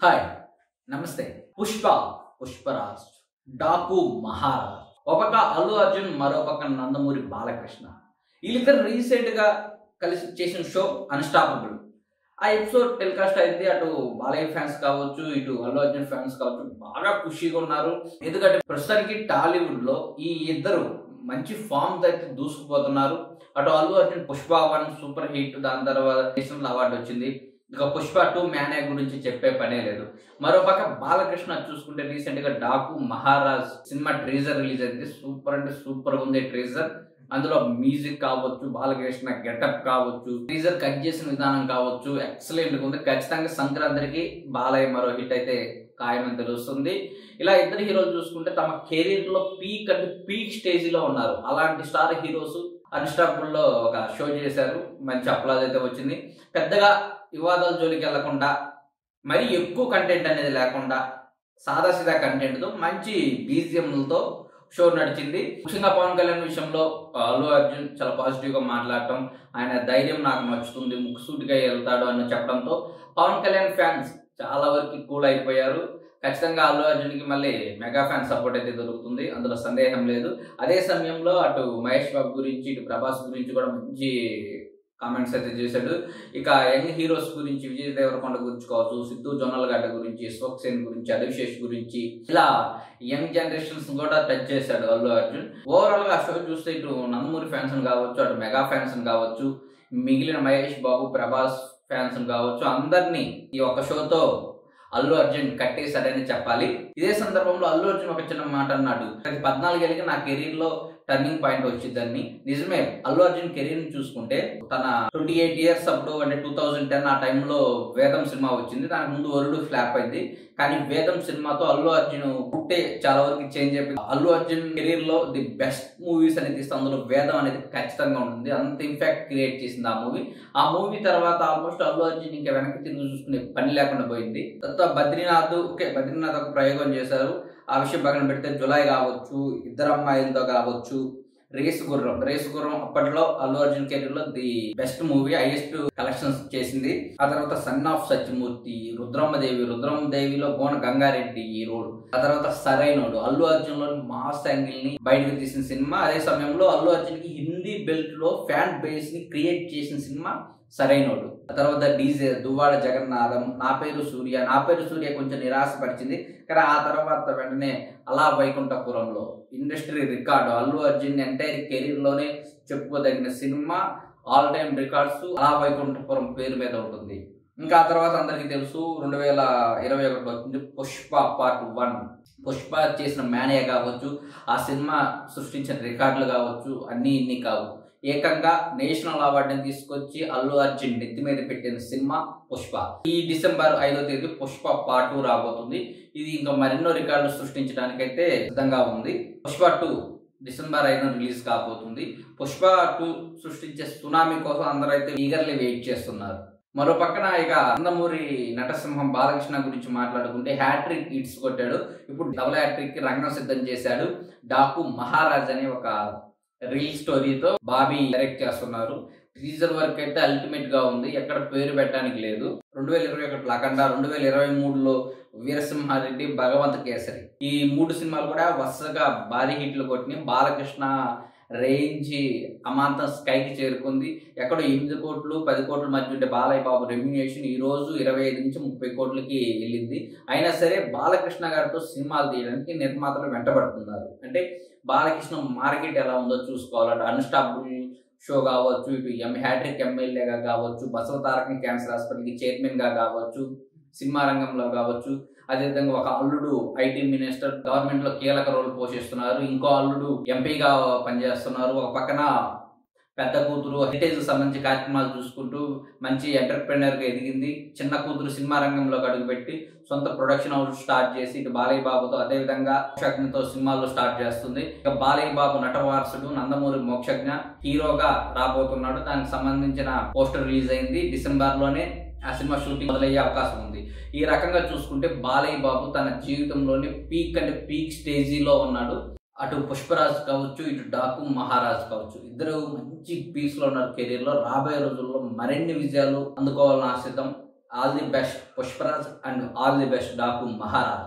Hi నమస్తే. పుష్పరాజ్, డాకు మహారాజ్, ఒక పక్క అల్లు అర్జున్, మరో పక్క నందమూరి బాలకృష్ణ. వీళ్ళిద్దరు రీసెంట్ గా కలిసి చేసిన షో అన్స్టాపబుల్. ఆ ఎపిసోడ్ టెలికాస్ట్ అయితే అటు బాలయ్య ఫ్యాన్స్ కావచ్చు, ఇటు అల్లు అర్జున్ ఫ్యాన్స్ కావచ్చు బాగా ఖుషిగా ఉన్నారు. ఎందుకంటే ప్రస్తుతానికి టాలీవుడ్ లో ఈ ఇద్దరు మంచి ఫామ్ అయితే దూసుకుపోతున్నారు. అటు అల్లు అర్జున్ పుష్ప 1 సూపర్ హిట్, దాని తర్వాత నేషనల్ అవార్డు వచ్చింది. ఇక పుష్ప 2 మేనే గురించి చెప్పే పనే లేదు. మరోపక్క బాలకృష్ణ చూసుకుంటే రీసెంట్ గా Daaku Maharaj cinema teaser release అయింది. సూపర్ అంటే సూపర్ ఉంది ట్రీజర్. అందులో మ్యూజిక్ కావచ్చు, బాలకృష్ణ గెటప్ కావచ్చు, ట్రీజర్ కట్ చేసిన విధానం కావచ్చు, ఎక్సలెంట్ ఉంది. ఖచ్చితంగా సంక్రాంతికి బాలయ్య మరో హిట్ అయితే ఖాయమని తెలుస్తుంది. ఇలా ఇద్దరు హీరోలు చూసుకుంటే తమ కెరీర్ లో పీక్ అంటే పీక్ స్టేజ్ లో ఉన్నారు. అలాంటి స్టార్ హీరోస్ అన్స్టాపబుల్ లో ఒక షో చేశారు. మంచి అప్లాజ్ అయితే వచ్చింది. పెద్దగా వివాదాల జోలికి వెళ్లకుండా, మరీ ఎక్కువ కంటెంట్ అనేది లేకుండా, సాదాసీదా కంటెంట్ తో మంచి బీజిఎంలతో షో నడిచింది. ముఖ్యంగా పవన్ కళ్యాణ్ విషయంలో అల్లు అర్జున్ చాలా పాజిటివ్ గా మాట్లాడటం, ఆయన ధైర్యం నాకు నచ్చుతుంది, ముక్కుసూటిగా వెళ్తాడు అని చెప్పడంతో పవన్ కళ్యాణ్ ఫ్యాన్స్ చాలా వరకు కూల్ అయిపోయారు. ఖచ్చితంగా అల్లు అర్జున్కి మళ్ళీ మెగా ఫ్యాన్ సపోర్ట్ అయితే దొరుకుతుంది, అందులో సందేహం లేదు. అదే సమయంలో అటు మహేష్ బాబు గురించి, ఇటు ప్రభాస్ గురించి కూడా మంచి కామెంట్స్ అయితే చేశాడు. ఇక యంగ్ హీరోస్ గురించి విజయ్ దేవరకొండ గురించి కావచ్చు, సిద్ధు జొన్నలగడ్డ గురించి, అశోక్ సేన్ గురించి, అభిషేక్ గురించి, ఇలా యంగ్ జనరేషన్స్ కూడా టచ్ చేశాడు అల్లు అర్జున్. ఓవరాల్ గా ఆ షో చూస్తే ఇటు నందమూరి ఫ్యాన్స్ కావచ్చు, అటు మెగా ఫ్యాన్స్ కావచ్చు, మిగిలిన మహేష్ బాబు, ప్రభాస్ ఫ్యాన్స్ కావచ్చు, అందరినీ ఈ ఒక్క షోతో అల్లు అర్జున్ కట్టేశాడని చెప్పాలి. ఇదే సందర్భంలో అల్లు అర్జున్ ఒక చిన్న మాట అన్నాడు. 14 ఏళ్ళకి నా కెరీర్ లో టర్నింగ్ పాయింట్ వచ్చిందని. నిజమే, అల్లు అర్జున్ కెరీర్ ని చూసుకుంటే తన 28 ఇయర్స్ అప్పుడు అంటే 2010 ఆ టైంలో వేదం సినిమా వచ్చింది. దానికి ముందు వరుడు ఫ్లాప్ అయింది. కానీ వేదం సినిమాతో అల్లు అర్జున్ పుట్టే చాలా వరకు చేంజ్ అయిపోయింది. అల్లు అర్జున్ కెరీర్ లో ది బెస్ట్ మూవీస్ అనేది తీస్తే అందులో వేదం అనేది ఖచ్చితంగా ఉంటుంది. అంత ఇంపాక్ట్ క్రియేట్ చేసింది ఆ మూవీ. ఆ మూవీ తర్వాత ఆల్మోస్ట్ అల్లు అర్జున్ ఇంకా వెనక్కి తిరిగి చూసుకునే పని లేకుండా పోయింది. తర్వాత బద్రీనాథ్ ఒక ప్రయోగం చేశారు. ఆ విషయం పక్కన పెడితే జులై కావచ్చు, ఇద్దరు అమ్మాయిలతో కావచ్చు, రేసు గుర్రం అప్పట్లో అల్లు అర్జున్ కెరీర్ లో the best movie, highest collections చేసింది. ఆ తర్వాత సన్ ఆఫ్ సత్యమూర్తి, రుద్రమ్మదేవిలో గోన గంగారెడ్డి ఈ రోల్. ఆ తర్వాత సరైనోడు, అల్లు అర్జున్ లో మాస్ యాంగిల్ ని బయటకు తీసిన సినిమా. అదే సమయంలో అల్లు అర్జున్ కి హిందీ బెల్ట్ లో ఫ్యాన్ బేస్ ని క్రియేట్ చేసిన సినిమా సరైనోడు. ఆ తర్వాత డీజే దువ్వాడ జగన్నాథం, నా పేరు సూర్య కొంచెం నిరాశపరిచింది. కానీ ఆ తర్వాత వెంటనే అలా వైకుంఠపురంలో industry record, Allu Arjun entire career లోనే చెప్పుకోదగిన సినిమా, ఆల్ టైమ్ రికార్డ్స్ అలా వైకుంఠపురం పేరు మీద ఉంటుంది. ఇంకా ఆ తర్వాత అందరికీ తెలుసు 2021 వచ్చింది పుష్ప పార్ట్ 1. పుష్ప చేసిన మేనే కావచ్చు, ఆ సినిమా సృష్టించిన రికార్డులు కావచ్చు, అన్ని ఇన్ని కావు. ఏకంగా నేషనల్ అవార్డుని తీసుకొచ్చి అల్లు అర్జున్ నెత్తి మీద పెట్టిన సినిమా పుష్ప. ఈ డిసెంబర్ 5వ తేదీ పుష్ప పార్ట్ 2 రాబోతుంది. ఇది ఇంకా మరెన్నో రికార్డులు సృష్టించడానికైతే సిద్ధంగా ఉంది. పుష్ప 2 డిసెంబర్ 5న రిలీజ్ కాబోతుంది. పుష్ప 2 సృష్టించే సునామీ కోసం అందరూ అయితే ఈగర్లీ వెయిట్ చేస్తున్నారు. మరో పక్కన ఇక నందమూరి నటసింహం బాలకృష్ణ గురించి మాట్లాడుకుంటే హ్యాట్రిక్ హిట్స్ కొట్టాడు. ఇప్పుడు డబుల్ హ్యాట్రిక్ కి రంగం సిద్ధం చేశాడు. డాకు మహారాజ్ అనే ఒక రీల్ స్టోరీతో బాబీ డైరెక్ట్ చేస్తున్నారు. టీజర్ వర్క్ అయితే అల్టిమేట్ గా ఉంది, ఎక్కడ పేరు పెట్టడానికి లేదు. 2021 అఖండ, 2023లో వీరసింహారెడ్డి, భగవంత్ కేసరి, ఈ 3 సినిమాలు కూడా వరుసగా భారీ హిట్లు కొట్టినాయి. బాలకృష్ణ రేంజ్ అమాంతం స్కైకి చేరుకుంది. ఎక్కడో 8 కోట్లు 10 కోట్ల మధ్య ఉంటే బాలయ్య బాబు రెమ్యునేషన్ ఈ రోజు 25 నుంచి 30 కోట్లకి వెళ్ళింది. అయినా సరే బాలకృష్ణ గారితో సినిమాలు తీయడానికి నిర్మాతలు వెంటబడుతున్నారు. అంటే బాలకృష్ణ మార్కెట్ ఎలా ఉందో చూసుకోవాలంటే అన్స్టాపబుల్ షో కావచ్చు, ఇటు హ్యాట్రిక్ ఎమ్మెల్యేగా కావచ్చు, బసవ తారకం క్యాన్సర్ హాస్పిటల్కి చైర్మన్ గా కావచ్చు, సినిమా రంగంలో కావచ్చు, అదేవిధంగా ఒక అల్లుడు ఐటీ మినిస్టర్, గవర్నమెంట్ లో కీలక రోల్ పోషిస్తున్నారు. ఇంకో అల్లుడు ఎంపీగా పనిచేస్తున్నారు. ఒక పక్కన పెద్ద కూతురు హెరిటేజ్ సంబంధించి కార్యక్రమాలు చూసుకుంటూ మంచి ఎంటర్ప్రెన్యూర్ గా ఎదిగింది. చిన్న కూతురు సినిమా రంగంలోకి అడుగుపెట్టి సొంత ప్రొడక్షన్ హౌస్ స్టార్ట్ చేసి ఇటు బాలయ్య బాబుతో, అదేవిధంగా మోక్షజ్ఞతో సినిమాలు స్టార్ట్ చేస్తుంది. ఇక బాలయ్య బాబు నటవారసుడు నందమూరి మోక్షజ్ఞ హీరోగా రాబోతున్నాడు. దానికి సంబంధించిన పోస్టర్ రిలీజ్ అయింది. డిసెంబర్ లోనే ఆ సినిమా షూటింగ్ మొదలయ్యే అవకాశం ఉంది. ఈ రకంగా చూసుకుంటే బాలయ్య బాబు తన జీవితంలోని పీక్ స్టేజీలో ఉన్నాడు. అటు పుష్పరాజ్ కావచ్చు, ఇటు డాకు మహారాజ్ కావచ్చు, ఇద్దరు మంచి పీస్ లో ఉన్నారు కెరీర్ లో. రాబోయే రోజుల్లో మరిన్ని విజయాలు అందుకోవాలని ఆశిద్దాం. All the best Pushparaj and all the best Daaku Maharaj.